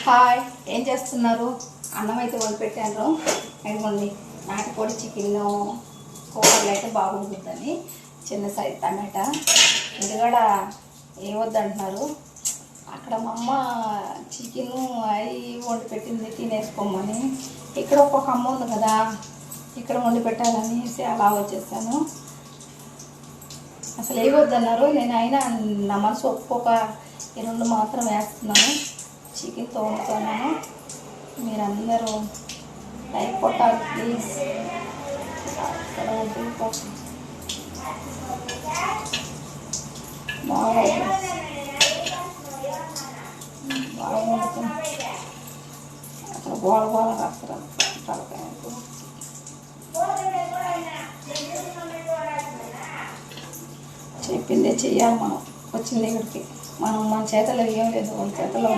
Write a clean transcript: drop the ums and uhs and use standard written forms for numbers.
Hi, ఏం చేస్తున్నారు? అన్నం అయితే వండి పెట్టాను. ఇదిగోండి, నాటుకోడి చికెన్ కూరలు అయితే బాగుంటుందని చిన్న సైజు టమాటా. ఇది కూడా ఏమొద్దంటున్నారు. అక్కడ మా అమ్మ చికెను అవి వండి పెట్టింది తినేసుకోమని. ఇక్కడ ఒక్కొక్క అమ్మ ఉంది కదా, ఇక్కడ వండి పెట్టాలనేసి అలా వచ్చేసాను. అసలు ఏమొద్దన్నారు. నేను అయినా నా మనసు ఒక్కొక్క ఈ రెండు మాత్రం వేస్తున్నాను. చికెన్తో వండుతున్నాను. మీరందరూ లైక్ కొట్టాలి ప్లీజ్. అక్కడ బాగా వండుతుంది. అక్కడ గోల గోల రాస్తారు తలకాయ. చెప్పిందే చెయ్యాలి మనం. వచ్చింది ఇక్కడికి. మన చేతలో ఏం లేదు, వాళ్ళ చేతలో